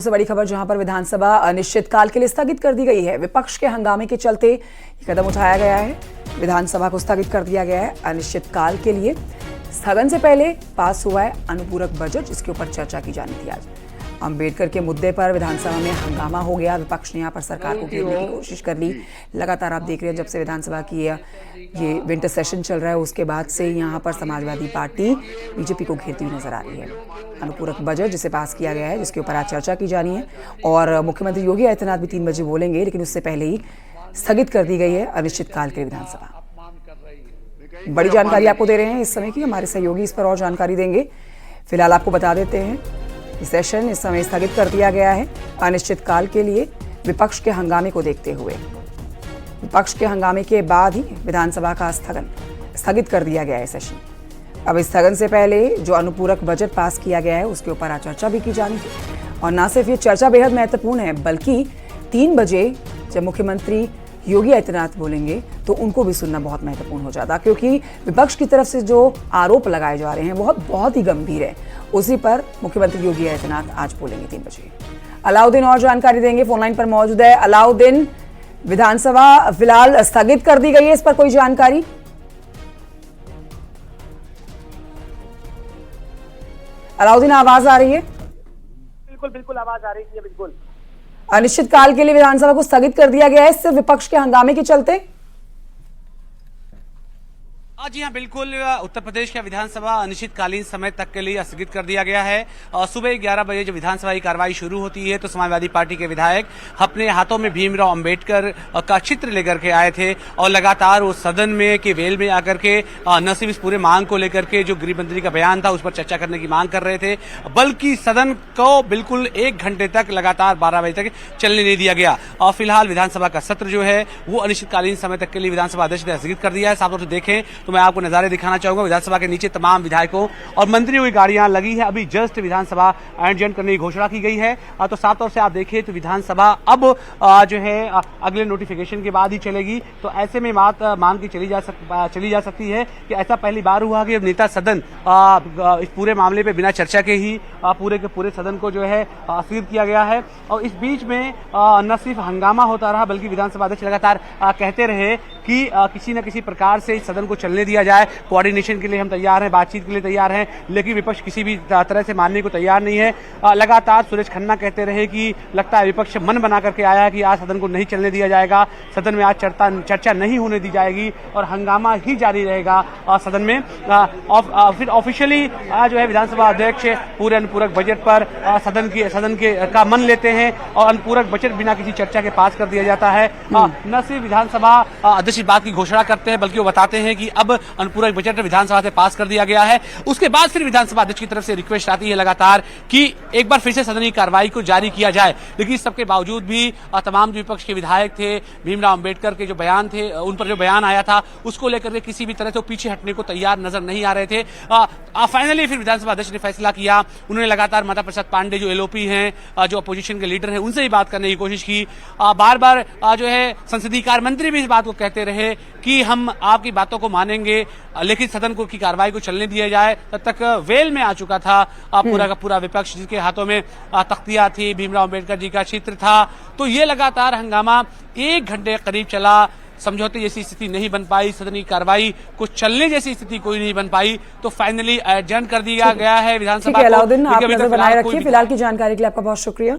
सबसे बड़ी खबर जहां पर विधानसभा अनिश्चितकाल के लिए स्थगित कर दी गई है। विपक्ष के हंगामे के चलते ये कदम उठाया गया है। विधानसभा को स्थगित कर दिया गया है अनिश्चितकाल के लिए। स्थगन से पहले पास हुआ है अनुपूरक बजट, जिसके ऊपर चर्चा की जानी थी। आज अंबेडकर के मुद्दे पर विधानसभा में हंगामा हो गया। विपक्ष ने यहाँ पर सरकार को घेरने की कोशिश कर ली। लगातार आप देख रहे हैं जब से विधानसभा की ये विंटर सेशन चल रहा है, उसके बाद से यहाँ पर समाजवादी पार्टी बीजेपी को घेरती हुई नजर आ रही है। अनुपूरक बजट जिसे पास किया गया है, जिसके ऊपर आज चर्चा की जानी है और मुख्यमंत्री योगी आदित्यनाथ भी 3 बजे बोलेंगे, लेकिन उससे पहले ही स्थगित कर दी गई है अनिश्चितकाल के लिए विधानसभा। बड़ी जानकारी आपको दे रहे हैं इस समय की, हमारे सहयोगी इस पर और जानकारी देंगे। फिलहाल आपको बता देते हैं सेशन इस समय स्थगित कर दिया गया है अनिश्चितकाल के लिए, विपक्ष के हंगामे को देखते हुए। विपक्ष के हंगामे के बाद ही विधानसभा का स्थगित कर दिया गया है सेशन। अब इस स्थगन से पहले जो अनुपूरक बजट पास किया गया है, उसके ऊपर आज चर्चा भी की जानी थी। और न सिर्फ ये चर्चा बेहद महत्वपूर्ण है, बल्कि 3 बजे जब मुख्यमंत्री योगी आदित्यनाथ बोलेंगे तो उनको भी सुनना बहुत महत्वपूर्ण हो जाता, क्योंकि विपक्ष की तरफ से जो आरोप लगाए जा रहे हैं वो बहुत ही गंभीर है। उसी पर मुख्यमंत्री योगी आदित्यनाथ आज बोलेंगे 3 बजे। अलाउद्दीन और जानकारी देंगे, फोनलाइन पर मौजूद है। अलाउद्दीन, विधानसभा फिलहाल स्थगित कर दी गई है, इस पर कोई जानकारी? अलाउद्दीन, आवाज आ रही है? बिल्कुल आवाज आ रही है। बिल्कुल अनिश्चितकाल के लिए विधानसभा को स्थगित कर दिया गया है, सिर्फ विपक्ष के हंगामे के चलते। जी हाँ, बिल्कुल। उत्तर प्रदेश का विधानसभा अनिश्चितकालीन समय तक के लिए स्थगित कर दिया गया है। सुबह 11 बजे जब विधानसभा की कार्रवाई शुरू होती है तो समाजवादी पार्टी के विधायक अपने हाथों में भीमराव अंबेडकर का चित्र लेकर के आए थे और लगातार वो सदन में के वेल में आकर के न सिर्फ इस पूरे मांग को लेकर के जो गृह मंत्री का बयान था उस पर चर्चा करने की मांग कर रहे थे, बल्कि सदन को बिल्कुल 1 घंटे तक लगातार 12 बजे तक चलने नहीं दिया गया। और फिलहाल विधानसभा का सत्र जो है वो अनिश्चितकालीन समय तक के लिए विधानसभा अध्यक्ष ने स्थगित कर दिया है। साफ तौर से देखें तो मैं आपको नजारे दिखाना चाहूंगा। विधानसभा के नीचे तमाम विधायकों और मंत्रियों की गाड़ियां लगी है। अभी जस्ट विधानसभा एडजर्न करने की घोषणा की गई है। तो साफ तौर से आप देखिए तो विधानसभा अब जो है अगले नोटिफिकेशन के बाद ही चलेगी। तो ऐसे में बात मान की चली जा सकती है कि ऐसा पहली बार हुआ कि नेता सदन इस पूरे मामले पे बिना चर्चा के ही पूरे के पूरे सदन को जो है स्थगित किया गया है। और इस बीच में न सिर्फ हंगामा होता रहा, बल्कि विधानसभा अध्यक्ष लगातार कहते रहे कि किसी न किसी प्रकार से इस सदन को चलने दिया जाए। कोऑर्डिनेशन के लिए हम तैयार हैं, बातचीत के लिए तैयार हैं, लेकिन विपक्ष किसी भी तरह से मानने को तैयार नहीं है। लगातार सुरेश खन्ना कहते रहे कि लगता है विपक्ष मन बना करके आया है कि आज सदन को नहीं चलने दिया जाएगा, सदन में आज चर्चा नहीं होने दी जाएगी और हंगामा ही जारी रहेगा सदन में। फिर ऑफिशियली जो है विधानसभा अध्यक्ष पूरे अनुपूरक बजट पर सदन के का मन लेते हैं और अनुपूरक बजट बिना किसी चर्चा के पास कर दिया जाता है। न सिर्फ विधानसभा अध्यक्ष इस बात की घोषणा करते हैं, बल्कि वो बताते हैं कि अब अनुपूरक बजट विधानसभा से पास कर दिया गया है। उसके बाद फिर विधानसभा अध्यक्ष की तरफ से रिक्वेस्ट आती है लगातार कि एक बार फिर से सदन की कार्रवाई को जारी किया जाए। लेकिन इस सबके बावजूद भी तमाम जो विपक्ष के विधायक थे, भीमराव अंबेडकर के जो बयान थे, उन पर जो बयान आया था उसको लेकर के किसी भी तरह से पीछे हटने को तैयार नजर नहीं आ रहे थे। फाइनली फिर विधानसभा अध्यक्ष ने फैसला किया। उन्होंने लगातार माता प्रसाद पांडे जो एलओपी हैं, जो अपोजिशन के लीडर हैं, उनसे भी बात करने की कोशिश की। बार बार जो है संसदीय कार्य मंत्री भी इस बात को कहते रहे कि हम आपकी बातों को मानेंगे, लेकिन सदन को की कार्रवाई को चलने दिया जाए। तब तक वेल में आ चुका था पूरा का पूरा विपक्ष, जिसके हाथों में तख्तियां थी, भीमराव अंबेडकर जी का चित्र था। तो ये लगातार हंगामा 1 घंटे करीब चला। समझौते जैसी स्थिति नहीं बन पाई, सदन की कार्रवाई को चलने जैसी स्थिति कोई नहीं बन पाई। तो फाइनली एडजर्न कर दिया गया है विधानसभा को। अलाउद्दीन, आप नजर बनाए रखिए। फिलहाल की जानकारी के लिए आपका बहुत शुक्रिया।